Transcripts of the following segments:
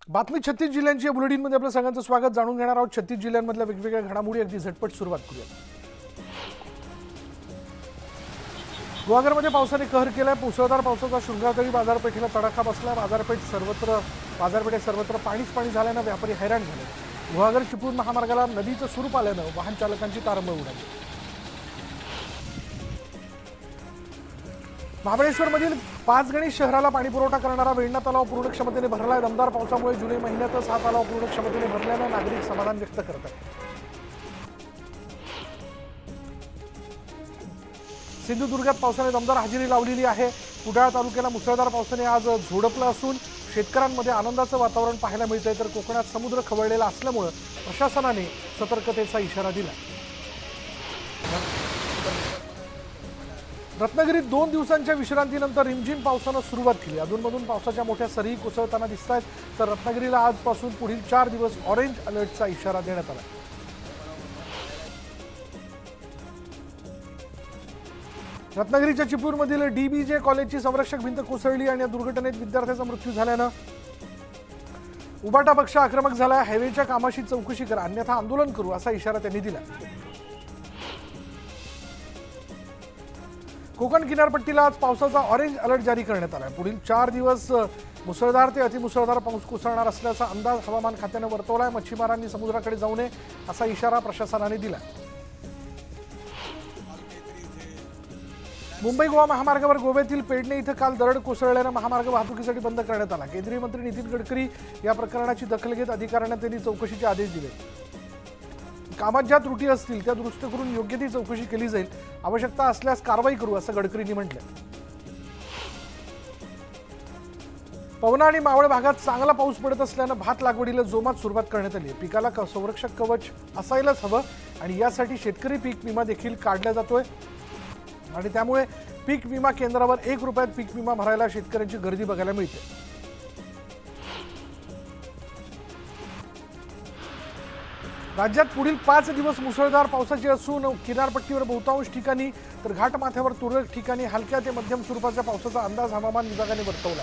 बातमी 36 जिल्ह्यांची बुलेटिनमध्ये आपलं सगळ्यांचं स्वागत. जाणून घेणार आहोत 36 जिल्ह्यांमधल्या वेगवेगळ्या घडामोडी. अगदी झटपट सुरुवात करूया. गुहागरमध्ये पावसाने कहर केलाय. मुसळधार पावसाचा शृंगारतळी बाजारपेठेला तडाखा बसला. बाजारपेठेत सर्वत्र पाणी झाल्यानं व्यापारी हैराण झाले. गुहागर चिपळूण महामार्गाला नदीचं स्वरूप आल्यानं वाहन चालकांची तारंबळ उडाली. महाबळेश्वरमधील पाचगणी शहराला पाणीपुरवठा करणारा वेण्णा तलाव पूर्ण क्षमतेने भरलाय. दमदार पावसामुळे जुलै महिन्यातच हा तलाव पूर्ण क्षमतेने भरल्यानं नागरिक समाधान व्यक्त करत आहेत. सिंधुदुर्गात पावसाने दमदार हजेरी लावलेली आहे. कुडाळ तालुक्याला मुसळधार पावसाने आज झोडपलं असून शेतकऱ्यांमध्ये आनंदाचं वातावरण पाहायला मिळतंय. तर कोकणात समुद्र खवळलेला असल्यामुळे प्रशासनाने सतर्कतेचा इशारा दिला. रत्नागिरीत 2 दिवसांच्या विश्रांतीनंतर रिमझिम पावसानं सुरुवात केली. अधूनमधून पावसाच्या मोठ्या सरीही कोसळताना दिसत आहेत. तर रत्नागिरीला आजपासून पुढील 4 दिवस ऑरेंज अलर्टचा इशारा देण्यात आला. रत्नागिरीच्या चिपळूणमधील DBJ कॉलेजची संरक्षक भिंत कोसळली आणि या दुर्घटनेत विद्यार्थ्याचा मृत्यू झाल्यानं उबाटा पक्ष आक्रमक झाला. हायवेच्या कामाशी चौकशी करा अन्यथा आंदोलन करू असा इशारा त्यांनी दिला. कोकण किनारपट्टीला आज पावसाचा ऑरेंज अलर्ट जारी करण्यात आला. पुढील 4 दिवस मुसळधार ते अतिमुसळधार पाऊस कोसळणार असल्याचा अंदाज हवामान खात्यानं वर्तवलाय. मच्छीमारांनी समुद्राकडे जाऊ नये असा इशारा प्रशासनाने दिला. मुंबई गोवा महामार्गावर गोव्यातील पेडणे इथं काल दरड कोसळल्यानं महामार्ग वाहतुकीसाठी बंद करण्यात आला. केंद्रीय मंत्री नितीन गडकरी या प्रकरणाची दखल घेत अधिकाऱ्यांना त्यांनी चौकशीचे आदेश दिले. कामात ज्या त्रुटी असतील त्या दुरुस्त करून योग्य ती चौकशी केली जाईल. आवश्यकता असल्यास कारवाई करू असं गडकरींनी म्हटलं. पवना आणि मावळ भागात चांगला पाऊस पडत असल्यानं भात लागवडीला जोमात सुरुवात करण्यात आली आहे. पिकाला संरक्षक कवच असायलाच हवं आणि यासाठी शेतकरी पीक विमा देखील काढला जातोय आणि त्यामुळे पीक विमा केंद्रावर 1 रुपयात पीक विमा भरायला शेतकऱ्यांची गर्दी बघायला मिळते. राज्यात पुढील 5 दिवस मुसळधार पावसाची असून किनारपट्टीवर बहुतांश ठिकाणी तर घाटमाथ्यावर तुरळक ठिकाणी हलक्या ते मध्यम स्वरूपाच्या पावसाचा अंदाज हवामान विभागाने वर्तवला.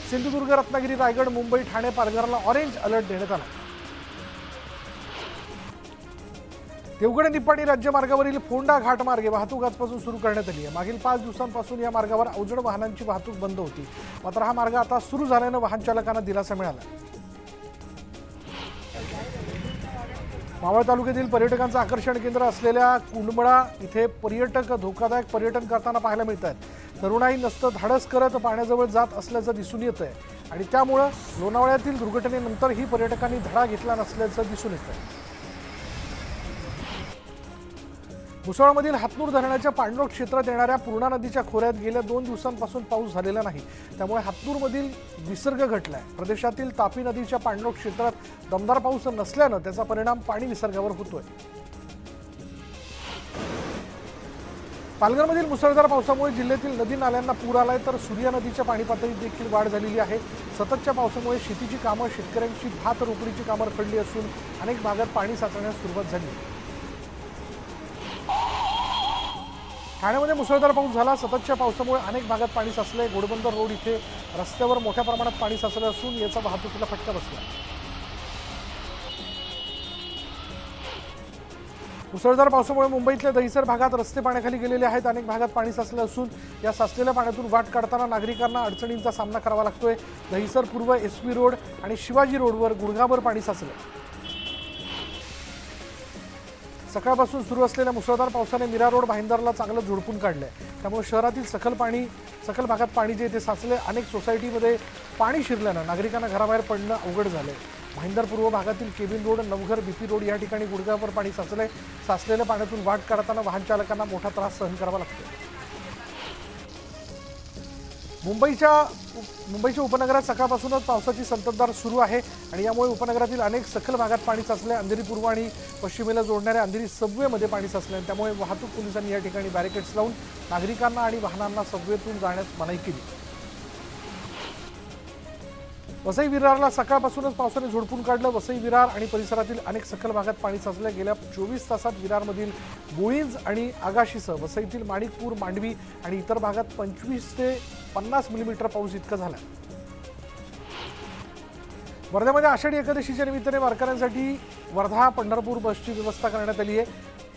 सिंधुदुर्ग, रत्नागिरी, रायगड, मुंबई, ठाणे, पालघरला ऑरेंज अलर्ट देण्यात आला. देवगड निप्पाणी राज्यमार्गावरील फोंडा घाटमार्गे वाहतूक आजपासून सुरू करण्यात आली आहे. मागील 5 दिवसांपासून या मार्गावर अवजड वाहनांची वाहतूक बंद होती. मात्र हा मार्ग आता सुरू झाल्यानं वाहन चालकांना दिलासा मिळाला. मावळ तालुक्यातील पर्यटकांचं आकर्षण केंद्र असलेल्या कुंडमळा इथे पर्यटक धोकादायक पर्यटन करताना पाहायला मिळत आहेत. तरुणाई नसतं धाडस करत पाण्याजवळ जात असल्याचं दिसून येत आहे आणि त्यामुळं लोणावळ्यातील दुर्घटनेनंतरही पर्यटकांनी धडा घेतला नसल्याचं दिसून येत आहे. मुसळमधील हातनूर धरणाच्या पाणलोट क्षेत्रात येणाऱ्या पूर्णा नदीच्या खोऱ्यात गेल्या 2 दिवसांपासून पाऊस झालेला नाही. त्यामुळे हातनूरमधील विसर्ग घटलाय. प्रदेशातील तापी नदीच्या पाणलोट क्षेत्रात दमदार पाऊस नसल्यानं त्याचा परिणाम पाणी विसर्गावर होतोय. पालघरमधील मुसळधार पावसामुळे जिल्ह्यातील नदी नाल्यांना पूर आलाय. तर सूर्या नदीच्या पाणी पातळीत देखील वाढ झालेली आहे. सततच्या पावसामुळे शेतीची कामं, शेतकऱ्यांची भात रोपणीची कामं रखडली असून अनेक भागात पाणी साचण्यास सुरुवात झाली. ठाण्यामध्ये मुसळधार पाऊस झाला. सततच्या पावसामुळे अनेक भागात पाणी साचलंय. घोडबंदर रोड इथे रस्त्यावर मोठ्या प्रमाणात पाणी साचलं असून याचा वाहतुकीला फटका बसला. मुसळधार पावसामुळे मुंबईतल्या दहिसर भागात रस्ते पाण्याखाली गेलेले आहेत. अनेक भागात पाणी साचलं असून या साचलेल्या पाण्यातून वाट काढताना नागरिकांना अडचणींचा सामना करावा लागतोय. दहिसर पूर्व SP रोड आणि शिवाजी रोडवर गुडघाभर पाणी साचलं. सकाळपासून सुरू असलेल्या मुसळधार पावसाने मीरा रोड भाईंदरला चांगलं झोडपून काढलंय. त्यामुळे शहरातील सखल भागात पाणी जे ते साचले. अनेक सोसायटीमध्ये पाणी शिरल्यानं नागरिकांना घराबाहेर पडणं अवघड झालंय. भाईंदर पूर्व भागातील cabin road, Navghar, BP road या ठिकाणी गुडघ्यावर पाणी साचलंय. साचलेल्या पाण्यातून वाट काढताना वाहन चालकांना मोठा त्रास सहन करावा लागतो. मुंबईच्या उपनगरात सकाळपासूनच पावसाची संततधार सुरू आहे आणि यामुळे उपनगरातील अनेक सखल भागात पाणी साचले. अंधेरी पूर्व आणि पश्चिमेला जोडणाऱ्या अंधेरी सबवेमध्ये पाणी साचले. त्यामुळे वाहतूक पोलिसांनी या ठिकाणी बॅरिकेड्स लावून नागरिकांना आणि वाहनांना सबवेतून जाण्यास मनाई केली. वसई विरारला सकाळपासूनच पावसाने झोडपून काढलं. वसई विरार आणि परिसरातील अनेक सखल भागात पाणी साचलं. गेल्या 24 तासात विरारमधील बोळींज आणि आगाशीसह वसईतील माणिकपूर, मांडवी आणि इतर भागात 25 ते 50 मिलीमीटर पाऊस इतका झाला. वर्ध्यामध्ये आषाढी एकादशीच्या निमित्ताने वारकऱ्यांसाठी वर्धा पंढरपूर बसची व्यवस्था करण्यात आली आहे.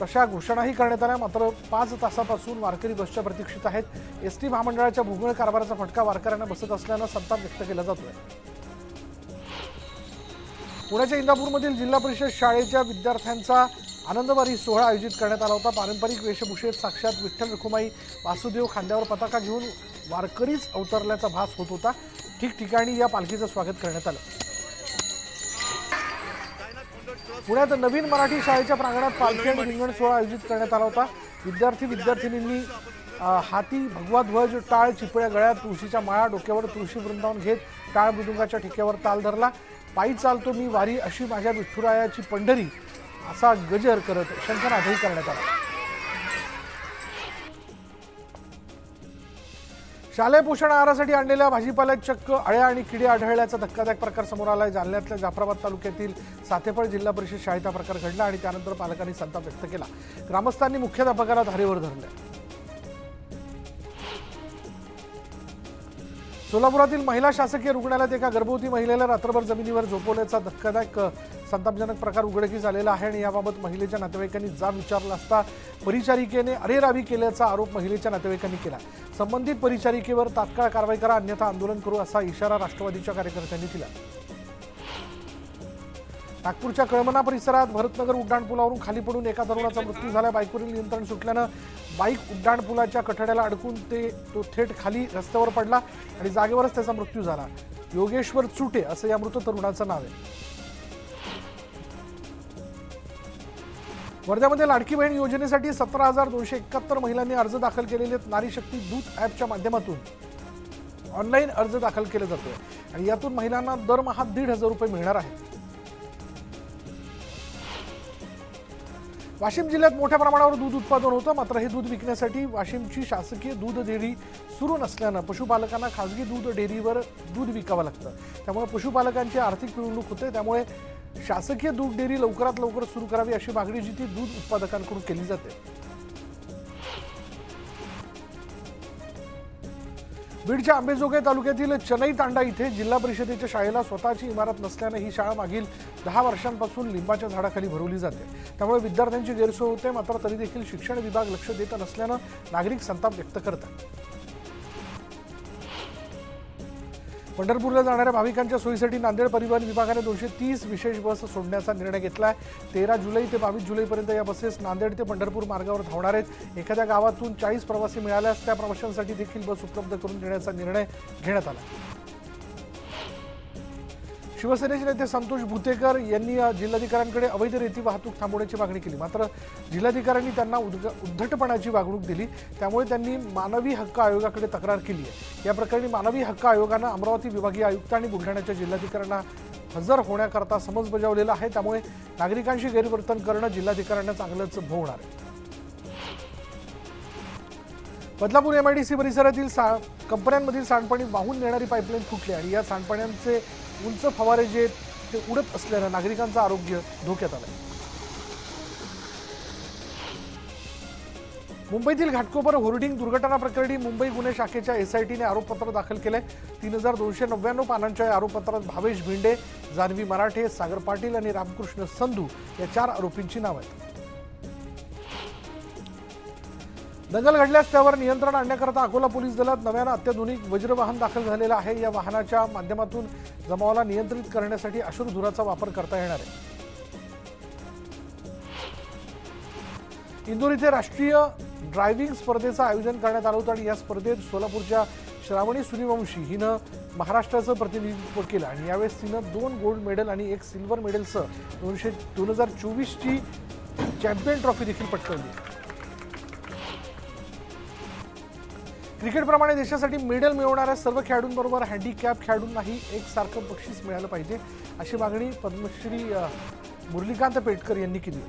तशा घोषणाही करण्यात आल्या. मात्र 5 तासापासून वारकरी बसच्या प्रतीक्षेत आहेत. एसटी महामंडळाच्या भोंगळ कारभाराचा फटका वारकऱ्यांना बसत असल्यानं संताप व्यक्त केला जातोय. पुण्याच्या इंदापूरमधील जिल्हा परिषद शाळेच्या विद्यार्थ्यांचा आनंदवारी सोहळा आयोजित करण्यात आला होता. पारंपरिक वेशभूषेत साक्षात विठ्ठल रखुमाई वासुदेव खांद्यावर पताका घेऊन वारकरीच अवतरल्याचा भास होत होता. ठिकठिकाणी या पालखीचं स्वागत करण्यात आलं. पुण्यात नवीन मराठी शाळेच्या प्रांगणात पालखी आणि रिंगण सोहळा आयोजित करण्यात आला होता. विद्यार्थी-विद्यार्थिनींनी हाती भगवा ध्वज, टाळ, चिपळ्या गळ्यात, तुळशीच्या माळा, डोक्यावर तुळशी वृंदावन घेत टाळ मृदुंगाच्या ठिक्यावर ताल धरला. पायी चालतो मी वारी अशी माझ्या विठुरायाची पंढरी असा गजर करत शंखनादही करण्यात आला. शालेय पोषण आहारासाठी आणलेल्या भाजीपाल्यात चक्क अळ्या आणि किडे आढळल्याचा धक्कादायक प्रकार समोर आलाय. जालन्यातल्या जाफराबाद तालुक्यातील सातेफळ जिल्हा परिषद शाळेत हा प्रकार घडला आणि त्यानंतर पालकांनी संताप व्यक्त केला. ग्रामस्थांनी मुख्याध्यापकाला धारेवर धरले. सोलापुरातील महिला शासकीय रुग्णालयात एका गर्भवती महिलेला रात्रभर जमिनीवर झोपवल्याचा धक्कादायक संतापजनक प्रकार उघडकीस आलेला आहे आणि याबाबत महिलेच्या नातेवाईकांनी जाब विचारला असता परिचारिकेने अरेरावी केल्याचा आरोप महिलेच्या नातेवाईकांनी केला. संबंधित परिचारिकेवर तात्काळ कारवाई करा अन्यथा आंदोलन करू असा इशारा राष्ट्रवादीच्या कार्यकर्त्यांनी दिला. नागपूरच्या कळमना परिसरात भरतनगर उड्डाणपुलावरून खाली पडून एका तरुणाचा मृत्यू झाला. बाईकवरील नियंत्रण सुटल्यानं बाईक उड्डाणपुलाच्या कठड्याला अडकून तो थेट खाली रस्त्यावर पडला आणि जागेवरच त्याचा मृत्यू झाला. योगेश्वर चुटे असं या मृत तरुणाचं नाव आहे. वर्ध्यामध्ये लाडकी बहीण योजनेसाठी 17,271 महिलांनी अर्ज दाखल केलेले आहेत. नारी शक्ती दूत ॲपच्या माध्यमातून ऑनलाईन अर्ज दाखल केले जातोय आणि यातून महिलांना दरमहा 1,500 रुपये मिळणार आहेत. वाशिम जिल्ह्यात मोठ्या प्रमाणावर दूध उत्पादन होतं. मात्र हे दूध विकण्यासाठी वाशिमची शासकीय दूध डेअरी सुरू नसल्यानं पशुपालकांना खासगी दूध डेअरीवर दूध विकावं लागतं. त्यामुळे पशुपालकांची आर्थिक पिळवणूक होते. त्यामुळे शासकीय दूध डेअरी लवकरात लवकर सुरू करावी अशी मागणी जी ती दूध उत्पादकांकडून केली जाते. बीडच्या आंबेजोगाई तालुक्यातील चनई तांडा इथे जिल्हा परिषदेच्या शाळेला स्वतःची इमारत नसल्याने ही शाळा मागील 10 वर्षांपासून लिंबाच्या झाडाखाली भरवली जाते. त्यामुळे विद्यार्थ्यांची गैरसोय होते. मात्र तरी देखील शिक्षण विभाग लक्ष देत नसल्यानं नागरिक संताप व्यक्त करतात. पंढरपूरला जाणाऱ्या भाविकांच्या सोयीसाठी नांदेड परिवहन विभागाने 230 विशेष बस सोडण्याचा निर्णय घेतलाय. 13 जुलै ते 22 जुलैपर्यंत या बसेस नांदेड ते पंढरपूर मार्गावर धावणार आहेत. एखाद्या गावातून 40 प्रवासी मिळाल्यास त्या प्रवाशांसाठी देखील बस उपलब्ध करून देण्याचा निर्णय घेण्यात आला. शिवसेनेचे नेते संतोष भुतेकर यांनी जिल्हाधिकाऱ्यांकडे अवैध रेती वाहतूक थांबवण्याची मागणी केली. मात्र जिल्हाधिकाऱ्यांनी त्यांना उद्धटपणाची वागणूक दिली. त्यामुळे त्यांनी मानवी हक्क आयोगाकडे तक्रार केली आहे. या प्रकरणी मानवी हक्क आयोगानं अमरावती विभागीय आयुक्त आणि बुलढाण्याच्या जिल्हाधिकाऱ्यांना हजर होण्याकरता समन्स बजावलेला आहे. त्यामुळे नागरिकांशी गैरवर्तन करणं जिल्हाधिकाऱ्यांना चांगलंच भोवणार आहे. बदलापूर MIDC परिसरातील कंपन्यांमधील सांडपाणी वाहून नेणारी पाईपलाईन फुटली आणि या सांडपाण्याचे उंच फवारे जे ते उडत असल्यानं नागरिकांचं आरोग्य धोक्यात आलंय. मुंबईतील घाटकोपर होर्डिंग दुर्घटना प्रकरणी मुंबई गुन्हे शाखेच्या SITने आरोपपत्र दाखल केलंय. 3,299 पानांच्या या आरोपपत्रात भावेश भिंडे, जान्हवी मराठे, सागर पाटील आणि रामकृष्ण संधू या 4 आरोपींची नावं आहेत. दंगल घडल्यास त्यावर नियंत्रण आणण्याकरता अकोला पोलीस दलात नव्यानं अत्याधुनिक वज्रवाहन दाखल झालेलं आहे. या वाहनाच्या माध्यमातून जमावाला नियंत्रित करण्यासाठी अश्रुधुराचा वापर करता येणार आहे. इंदोर इथे राष्ट्रीय ड्रायव्हिंग स्पर्धेचं आयोजन करण्यात आलं होतं आणि या स्पर्धेत सोलापूरच्या श्रावणी सूर्यवंशी हिनं महाराष्ट्राचं प्रतिनिधित्व केलं आणि यावेळेस तिनं 2 गोल्ड मेडल आणि 1 सिल्वर मेडलसह 2024ची चॅम्पियन ट्रॉफी देखील पटकावली. क्रिकेटप्रमाणे देशासाठी मेडल मिळवणाऱ्या सर्व खेळाडूंबरोबर हँडिकॅप खेळाडूंनाही एकसारखं बक्षीस मिळालं पाहिजे अशी मागणी पद्मश्री मुरलीकांत पेटकर यांनी केली.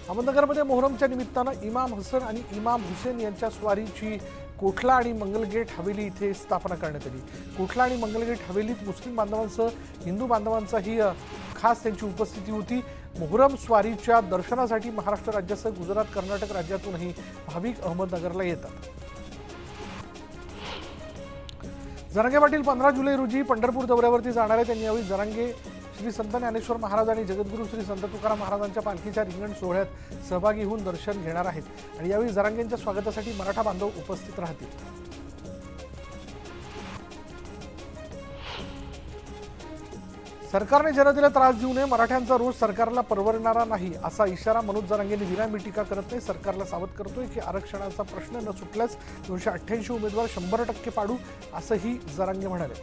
अहमदनगरमध्ये मोहरमच्या निमित्तानं इमाम हसन आणि इमाम हुसेन यांच्या स्वारीची कोठला आणि मंगलगेट हवेली इथे स्थापना करण्यात आली. कोठला आणि मंगलगेट हवेलीत मुस्लिम बांधवांसह हिंदू बांधवांचाही खास त्यांची उपस्थिती होती. मोहरम स्वारीच्या दर्शनासाठी महाराष्ट्र राज्यासह गुजरात, कर्नाटक राज्यातूनही भाविक अहमदनगरला येतात. जरांगे पाटील 15 जुलै रोजी पंढरपूर दौऱ्यावरती जाणार आहेत. त्यांनी यावेळी जरांगे श्री संत ज्ञानेश्वर महाराज आणि जगद्गुरू श्री संत तुकाराम महाराजांच्या पालखीच्या रिंगण सोहळ्यात सहभागी होऊन दर्शन घेणार आहेत आणि यावेळी जरांगेंच्या स्वागतासाठी मराठा बांधव उपस्थित राहतील. सरकारने जनतेला त्रास देऊ नये, मराठ्यांचा रोष सरकारला परवडणारा नाही असा इशारा मनोज जरांगेंनी दिला. मी टीका करत नाही, सरकारला सावध करतोय की आरक्षणाचा प्रश्न न सुटल्यास 288 उमेदवार 100% पाडू असंही जरांगे म्हणाले.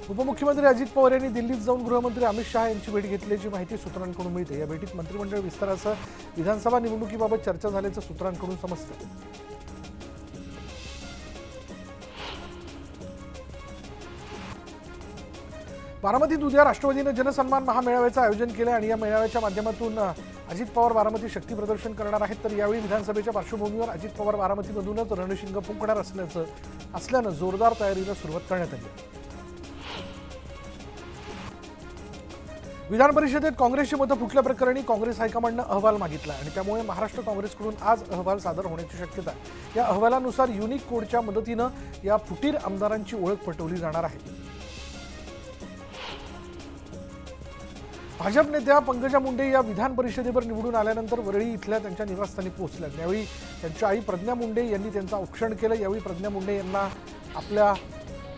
उपमुख्यमंत्री अजित पवार यांनी दिल्लीत जाऊन गृहमंत्री अमित शहा यांची भेट घेतल्याची माहिती सूत्रांकडून मिळते. या भेटीत मंत्रिमंडळ विस्तारासह विधानसभा निवडणुकीबाबत चर्चा झाल्याचं सूत्रांकडून समजतं. बारामतीत उद्या राष्ट्रवादीनं जनसन्मान महामेळाव्याचं आयोजन केलं आणि या मेळाव्याच्या माध्यमातून अजित पवार बारामती शक्ती प्रदर्शन करणार आहेत. तर यावेळी विधानसभेच्या पार्श्वभूमीवर अजित पवार बारामतीमधूनच रणशिंग फुंकणार असल्यानं जोरदार तयारीला सुरुवात करण्यात आली. विधान परिषदेत काँग्रेसची मतं फुटल्याप्रकरणी काँग्रेस हायकमांडनं अहवाल मागितला आणि त्यामुळे महाराष्ट्र काँग्रेसकडून आज अहवाल सादर होण्याची शक्यता आहे. या अहवालानुसार युनिक कोडच्या मदतीनं या फुटीर आमदारांची ओळख पटवली जाणार आहे. भाजप नेत्या पंकजा मुंडे या विधान परिषदेवर निवडून आल्यानंतर वरळी इथल्या त्यांच्या निवासस्थानी पोहोचल्या. यावेळी त्यांच्या आई प्रज्ञा मुंडे यांनी त्यांचं औक्षण केलं. यावेळी प्रज्ञा मुंडे यांना आपल्या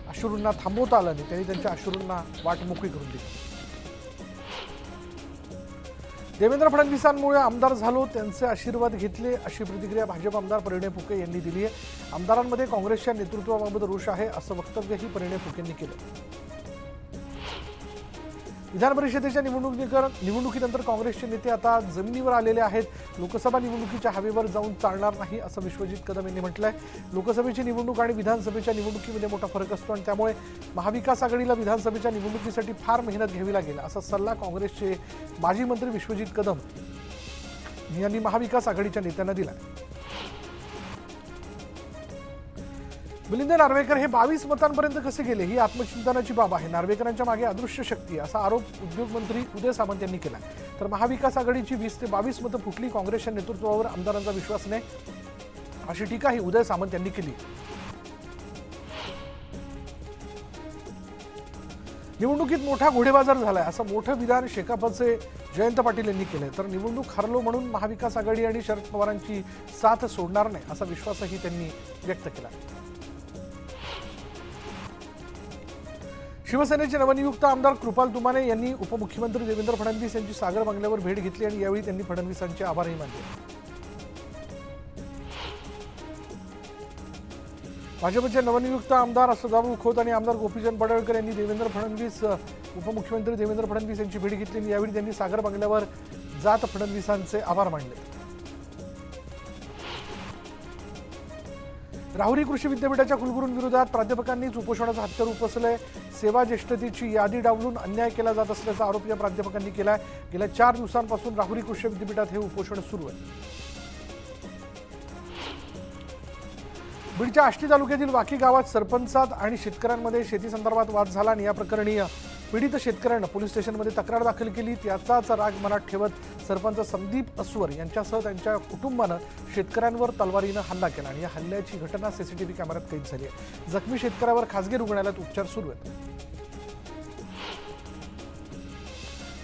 अश्रूंना थांबवता आलं नाही, त्यांनी त्यांच्या अश्रूंना वाट मोकळी करून दिली. देवेंद्र फडणवीसांमुळे आमदार झालो, त्यांचे आशीर्वाद घेतले अशी प्रतिक्रिया भाजप आमदार परिणय फुके यांनी दिली आहे. आमदारांमध्ये काँग्रेसच्या नेतृत्वाबाबत रोष आहे असं वक्तव्यही परिणय फुकेंनी केलं. विधान परिषदेच्या निवडणुकीनंतर काँग्रेसचे नेते आता जमिनीवर आलेले आहेत. लोकसभा निवडणुकीच्या हवेवर जाऊन चालणार नाही असं विश्वजित कदम यांनी म्हटलंय. लोकसभेची निवडणूक आणि विधानसभेच्या निवडणुकीमध्ये मोठा फरक असतो आणि त्यामुळे महाविकास आघाडीला विधानसभेच्या निवडणुकीसाठी फार मेहनत घ्यावी लागेल असा सल्ला काँग्रेसचे माजी मंत्री विश्वजित कदम यांनी महाविकास आघाडीच्या नेत्यांना दिला. मिलिंद नार्वेकर हे 22 मतांपर्यंत कसे गेले ही आत्मचिंतनाची बाब आहे. नार्वेकरांच्या मागे अदृश्य शक्ती असा आरोप उद्योगमंत्री उदय सामंत यांनी केला. तर महाविकास आघाडीची 20 ते 22 मतं फुटली, काँग्रेसच्या नेतृत्वावर आमदारांचा विश्वास नाही अशी टीकाही उदय सामंत यांनी केली. निवडणुकीत मोठा घोडेबाजार झालाय असं मोठं विधान शेकापचे जयंत पाटील यांनी केलंय. तर निवडणूक हरलो म्हणून महाविकास आघाडी आणि शरद पवारांची साथ सोडणार नाही असा विश्वासही त्यांनी व्यक्त केला. शिवसेनेचे नवनियुक्त आमदार कृपाल तुमाने यांनी उपमुख्यमंत्री देवेंद्र फडणवीस यांची सागर बंगल्यावर भेट घेतली आणि यावेळी त्यांनी फडणवीसांचे आभारही मानले. भाजपचे नवनियुक्त आमदार सदाभाऊ खोत आणि आमदार गोपीचंद पडळकर यांनी उपमुख्यमंत्री देवेंद्र फडणवीस यांची भेट घेतली आणि यावेळी त्यांनी सागर बंगल्यावर जात फडणवीसांचे आभार मानले. राहुरी कृषी विद्यापीठाच्या कुलगुरूंविरोधात प्राध्यापकांनीच उपोषणाचं हत्यार उपसलंय. सेवा ज्येष्ठतेची यादी डावलून अन्याय केला जात असल्याचा आरोप या प्राध्यापकांनी केलाय. गेल्या 4 दिवसांपासून राहुरी कृषी विद्यापीठात हे उपोषण सुरू आहे. बीडच्या आष्टी तालुक्यातील वाकी गावात सरपंचात आणि शेतकऱ्यांमध्ये शेती संदर्भात वाद झाला आणि या प्रकरणी पीडित शेतकऱ्यानं पोलीस स्टेशनमध्ये तक्रार दाखल केली. त्याचाच राग मनात ठेवत सरपंच संदीप अस्वर यांच्यासह त्यांच्या कुटुंबानं शेतकऱ्यांवर तलवारीनं हल्ला केला आणि या हल्ल्याची घटना सीसीटीव्ही कॅमेऱ्यात कैद झाली आहे. जखमी शेतकऱ्यावर खासगी रुग्णालयात उपचार सुरू आहेत.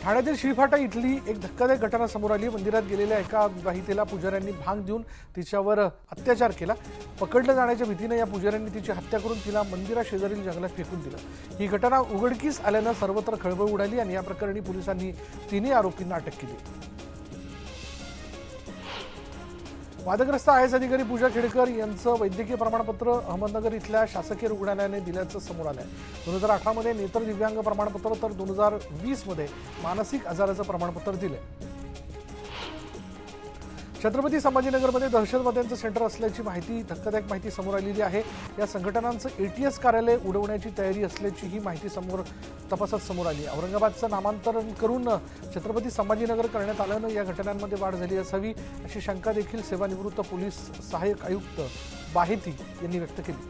ठाण्यातील श्रीफाटा इथली एक धक्कादायक घटना समोर आली. मंदिरात गेलेल्या एका विवाहितेला पुजाऱ्यांनी भांग देऊन तिच्यावर अत्याचार केला. पकडलं जाण्याच्या भीतीने या पुजाऱ्यांनी तिची हत्या करून तिला मंदिराशेजारील जंगलात फेकून दिलं. ही घटना उघडकीस आल्यानं सर्वत्र खळबळ उडाली आणि या प्रकरणी पोलिसांनी 3 आरोपींना अटक केली. वादग्रस्त आयएस अधिकारी पूजा खेडकर यांचं वैद्यकीय प्रमाणपत्र अहमदनगर इथल्या शासकीय रुग्णालयाने दिल्याचं समोर आलंय. 2018 मध्ये नेत्र दिव्यांग प्रमाणपत्र तर 2020 मध्ये मानसिक आजाराचं प्रमाणपत्र दिलंय. छत्रपती संभाजीनगरमध्ये दहशतवाद्यांचं सेंटर असल्याची धक्कादायक माहिती समोर आलेली आहे. या संघटनांचं ATS कार्यालय उडवण्याची तयारी असल्याची ही माहिती तपासात समोर आली. औरंगाबादचं नामांतरण करून छत्रपती संभाजीनगर करण्यात आल्यानं या घटनांमध्ये वाढ झाली असावी अशी शंका देखील सेवानिवृत्त पोलीस सहाय्यक आयुक्त बाहेती यांनी व्यक्त केली.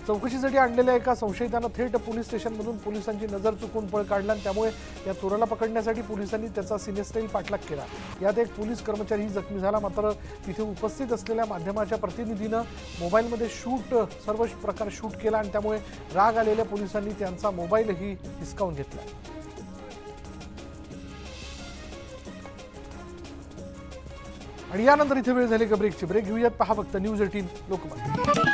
चौकशीसाठी आणलेल्या एका संशयितानं थेट पोलीस स्टेशनमधून पोलिसांची नजर चुकवून पळ काढला आणि त्यामुळे या चोराला पकडण्यासाठी पोलिसांनी त्याचा सिनेस्टाईल पाठलाग केला। यात एक पोलीस कर्मचारी जखमी झाला। मात्र तिथे उपस्थित असलेल्या माध्यमाच्या प्रतिनिधीनं मोबाईलमध्ये सर्व प्रकार शूट केला आणि त्यामुळे राग आलेल्या पोलिसांनी त्यांचा मोबाईलही हिसकावून घेतला। आणि यानंतर इथे वेळ झाली ब्रेकची। ब्रेक घेऊयात, पहा फक्त न्यूज 18 लोकमत।